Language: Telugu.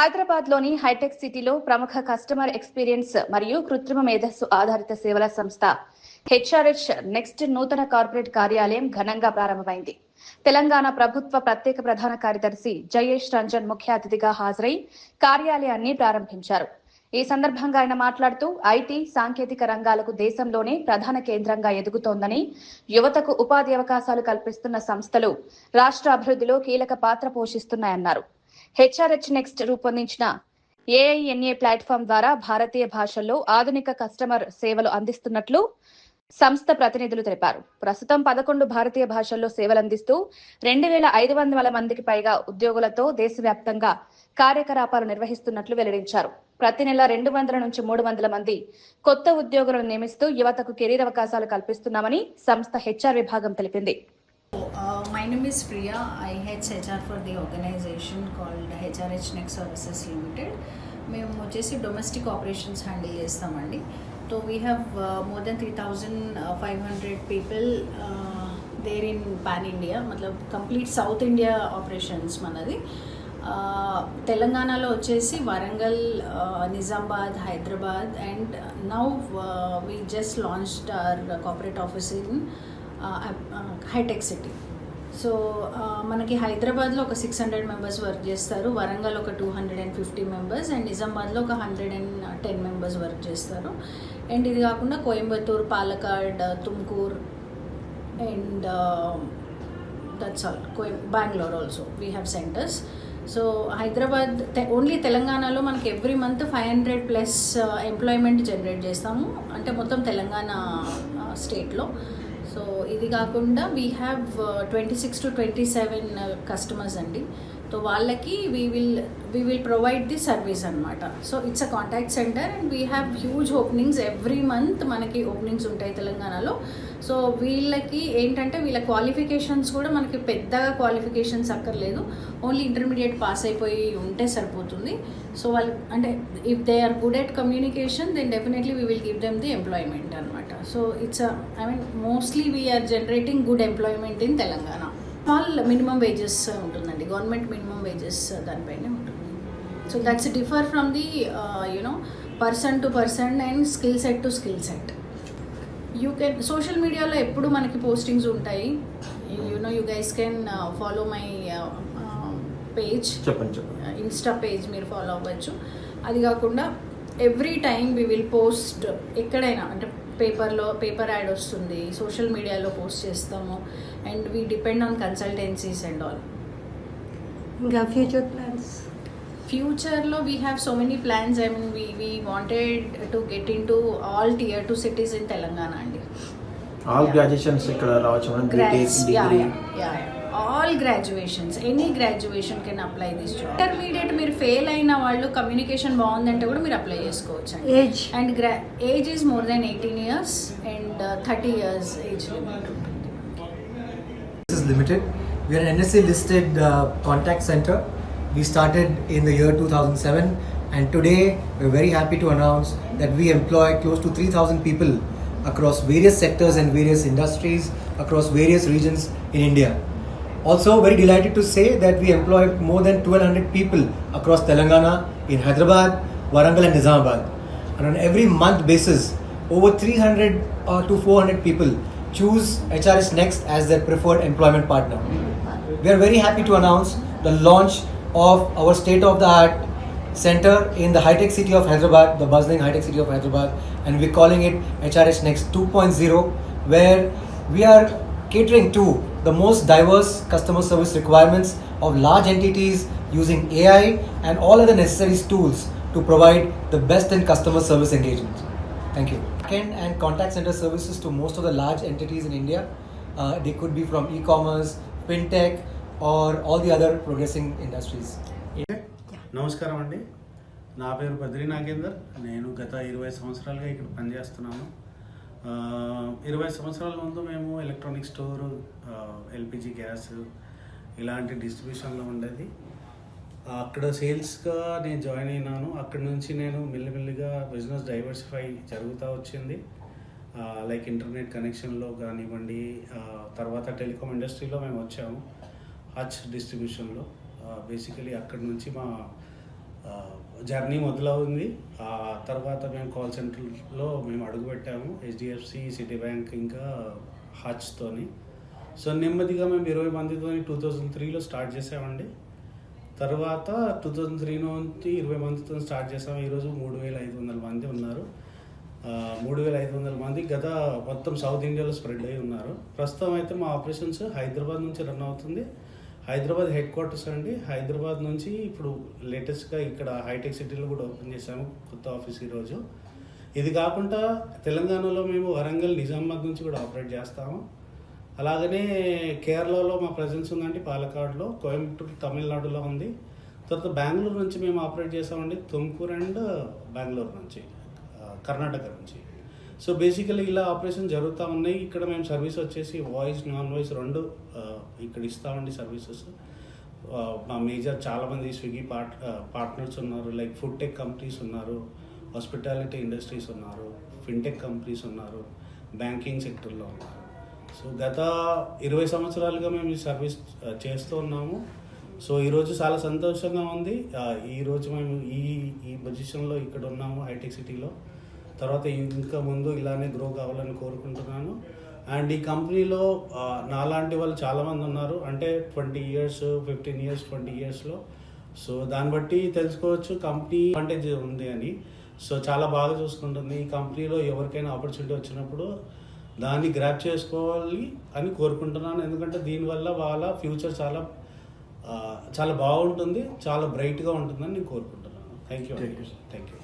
హైదరాబాద్లోని హైటెక్ సిటీలో ప్రముఖ కస్టమర్ ఎక్స్పీరియన్స్ మరియు కృత్రిమ మేధస్సు ఆధారిత సేవల సంస్థ హెచ్ఆర్హెచ్ నెక్స్ట్ నూతన కార్పొరేట్ కార్యాలయం ఘనంగా ప్రారంభమైంది. తెలంగాణ ప్రభుత్వ ప్రత్యేక ప్రధాన కార్యదర్శి జయేష్ రంజన్ ముఖ్య అతిథిగా హాజరై కార్యాలయాన్ని ప్రారంభించారు. ఈ సందర్భంగా ఆయన మాట్లాడుతూ ఐటీ సాంకేతిక రంగాలకు దేశంలోనే ప్రధాన కేంద్రంగా ఎదుగుతోందని, యువతకు ఉపాధి అవకాశాలు కల్పిస్తున్న సంస్థలు రాష్ట్ర అభివృద్ధిలో కీలక పాత్ర పోషిస్తున్నాయన్నారు. హెచ్ఆర్హెచ్ నెక్స్ట్ రూపొందించిన ఏఐఎన్ఏ ప్లాట్ఫామ్ ద్వారా భారతీయ భాషల్లో ఆధునిక కస్టమర్ సేవలు అందిస్తున్నట్లు సంస్థ ప్రతినిధులు తెలిపారు. ప్రస్తుతం 11 భారతీయ భాషల్లో సేవలందిస్తూ 2500 మందికి పైగా ఉద్యోగులతో దేశవ్యాప్తంగా కార్యకలాపాలు నిర్వహిస్తున్నట్లు వెల్లడించారు. ప్రతి నెల 200 నుంచి 300 మంది కొత్త ఉద్యోగులను నియమిస్తూ యువతకు కెరీర్ అవకాశాలు కల్పిస్తున్నామని సంస్థ హెచ్ఆర్ విభాగం తెలిపింది. My name is Priya. I head HR for the organization called HRH Next Services Limited. మేము వచ్చేసి డొమెస్టిక్ ఆపరేషన్స్ హ్యాండిల్ చేస్తామండి. So we have more than 3,500 people there in pan India, మతలబ్ కంప్లీట్ సౌత్ ఇండియా ఆపరేషన్స్ మనది. తెలంగాణలో వచ్చేసి Warangal, Nizamabad, Hyderabad and now we just launched our corporate office in హైటెక్ సిటీ. సో మనకి హైదరాబాద్లో ఒక 600 మెంబర్స్ వర్క్ చేస్తారు, వరంగల్ ఒక 250 మెంబర్స్ అండ్ నిజామాబాద్లో ఒక 110 మెంబర్స్ వర్క్ చేస్తారు. అండ్ ఇది కాకుండా Coimbatore, Palakkad, Tumkur and that's all. Bengaluru also we have centres. So Hyderabad only తెలంగాణలో మనకి ఎవ్రీ మంత్ 500+ ఎంప్లాయ్మెంట్ జనరేట్ చేస్తాము, అంటే మొత్తం తెలంగాణ స్టేట్లో. సో ఇది కాకుండా వీ హ్యావ్ 26 to 27 కస్టమర్స్ అండి. సో వాళ్ళకి we will provide the service అనమాట. So it's a contact centre and we have huge openings. Every month మనకి ఓపెనింగ్స్ ఉంటాయి తెలంగాణలో. సో వీళ్ళకి ఏంటంటే వీళ్ళ క్వాలిఫికేషన్స్ కూడా మనకి పెద్దగా క్వాలిఫికేషన్స్ అక్కర్లేదు, ఓన్లీ ఇంటర్మీడియట్ పాస్ అయిపోయి ఉంటే సరిపోతుంది. సో వాళ్ళు అంటే if they are good at communication then definitely we will give them the employment అనమాట. So it's I mean mostly we are generating good employment in Telangana. All minimum wages ఉంటుందండి, గవర్నమెంట్ మినిమం వేజెస్ దానిపైనే ఉంటుంది. So that's differ from the person to person and skill set to skill set. You can social మీడియాలో ఎప్పుడు మనకి పోస్టింగ్స్ ఉంటాయి. You guys can follow my page, insta page మీరు ఫాలో అవ్వచ్చు. అది కాకుండా every time we will post ఎక్కడైనా, అంటే పేపర్ యాడ్ వస్తుంది, సోషల్ మీడియాలో పోస్ట్ చేస్తాము and we depend on consultancies and all. ఇంకా ఫ్యూచర్ ప్లాన్స్? ఫ్యూచర్లో we have so many plans. I mean we wanted to get in to all tier 2 cities in Telangana అండి. ఆల్ గ్రాడ్యుయేషన్స్ ఇక్కడ రావచ్చు, all graduations, any graduation can apply this job. Intermediate మీరు ఫెయిల్ అయిన వాళ్ళు కమ్యూనికేషన్ బాగుందంటే కూడా మీరు అప్లై చేసుకోవచ్చు అండి. Age and age is more than 18 years and 30 years age limit ఉంటుంది. This is limited. We are an NSE listed contact center. We started in the year 2007 and today we're very happy to announce that we employ close to 3,000 people across various sectors and various industries across various regions in India. Also very delighted to say that we employ more than 1,200 people across Telangana, in Hyderabad, Warangal and Nizamabad. And on every month basis, over 300 to 400 people choose HRH Next as their preferred employment partner. We are very happy to announce the launch of our state-of-the-art center in the high-tech city of Hyderabad, the bustling high-tech city of Hyderabad, and we're calling it HRH Next 2.0, where we are catering to the most diverse customer service requirements of large entities using AI and all other necessary tools to provide the best in customer service engagement. Thank you. And contact center services to most of the large entities in India. They could be from e-commerce, fintech or all the other progressing industries. నమస్కారం అండి, నా పేరు బద్రీ నాగేందర్. నేను గత 20 సంవత్సరాలుగా ఇక్కడ పనిచేస్తున్నాను. 20 సంవత్సరాల ముందు మేము ఎలక్ట్రానిక్ స్టోరు, ఎల్పిజి గ్యాస్ ఇలాంటి డిస్ట్రిబ్యూషన్లో ఉండేది. అక్కడ సేల్స్గా నేను జాయిన్ అయినాను. అక్కడ నుంచి నేను మెల్లిమెల్లిగా బిజినెస్ డైవర్సిఫై జరుగుతూ వచ్చింది. లైక్ ఇంటర్నెట్ కనెక్షన్లో కానివ్వండి, తర్వాత టెలికామ్ ఇండస్ట్రీలో మేము వచ్చాము హచ్ డిస్ట్రిబ్యూషన్లో. బేసికలీ అక్కడి నుంచి మా జర్నీ మొదలవుంది. ఆ తర్వాత మేము కాల్ సెంటర్లో మేము అడుగుపెట్టాము, హెచ్డిఎఫ్సి, సిటీ బ్యాంక్, ఇంకా హచ్తోని. సో నెమ్మదిగా మేము 20 మందితో 2003లో స్టార్ట్ చేసామండి. తర్వాత 2003 నుంచి 20 మందితో స్టార్ట్ చేసాము. ఈరోజు 3500 మంది ఉన్నారు. 3500 మంది గత మొత్తం సౌత్ ఇండియాలో స్ప్రెడ్ అయి ఉన్నారు. ప్రస్తుతం అయితే మా ఆపరేషన్స్ హైదరాబాద్ నుంచి రన్ అవుతుంది. హైదరాబాద్ హెడ్ క్వార్టర్స్ అండి. హైదరాబాద్ నుంచి ఇప్పుడు లేటెస్ట్గా ఇక్కడ హైటెక్ సిటీలో కూడా ఓపెన్ చేసాము కొత్త ఆఫీస్ ఈరోజు. ఇది కాకుండా తెలంగాణలో మేము వరంగల్, నిజామాబాద్ నుంచి కూడా ఆపరేట్ చేస్తాము. అలాగనే కేరళలో మా ప్రజెన్స్ ఉందండి, పాలకాడ్లో. కోయంబత్తూర్ తమిళనాడులో ఉంది. తర్వాత బెంగళూరు నుంచి మేము ఆపరేట్ చేసామండి, తుమ్కూరు అండ్ బెంగళూరు నుంచి, కర్ణాటక నుంచి. సో బేసికలీ ఇలా ఆపరేషన్ జరుగుతూ ఉన్నాయి. ఇక్కడ మేము సర్వీస్ వచ్చేసి వాయిస్, నాన్ వాయిస్ రెండు ఇక్కడ ఇస్తామండి సర్వీసెస్. మా మేజర్ చాలామంది స్విగ్గీ పార్ట్నర్స్ ఉన్నారు, లైక్ ఫుడ్ టెక్ కంపెనీస్ ఉన్నారు, హాస్పిటాలిటీ ఇండస్ట్రీస్ ఉన్నారు, ఫిన్టెక్ కంపెనీస్ ఉన్నారు, బ్యాంకింగ్ సెక్టర్లో ఉన్నారు. సో గత 20 సంవత్సరాలుగా మేము ఈ సర్వీస్ చేస్తూ ఉన్నాము. సో ఈరోజు చాలా సంతోషంగా ఉంది. ఈరోజు మేము ఈ పొజిషన్లో ఇక్కడ ఉన్నాము హైటెక్ సిటీలో. తర్వాత ఇంకా ముందు ఇలానే గ్రో కావాలని కోరుకుంటున్నాను. అండ్ ఈ కంపెనీలో నాలాంటి వాళ్ళు చాలామంది ఉన్నారు, అంటే 20 years, 15 years, 20 yearsలో. సో దాన్ని బట్టి తెలుసుకోవచ్చు కంపెనీ అడ్వాంటేజ్ ఉంది అని. సో చాలా బాగా చూసుకుంటుంది. ఈ కంపెనీలో ఎవరికైనా ఆపర్చునిటీ వచ్చినప్పుడు దాన్ని గ్రాప్ చేసుకోవాలి అని కోరుకుంటున్నాను. ఎందుకంటే దీనివల్ల వాళ్ళ ఫ్యూచర్ చాలా బాగుంటుంది, చాలా బ్రైట్గా ఉంటుందని నేను కోరుకుంటున్నాను. Thank you.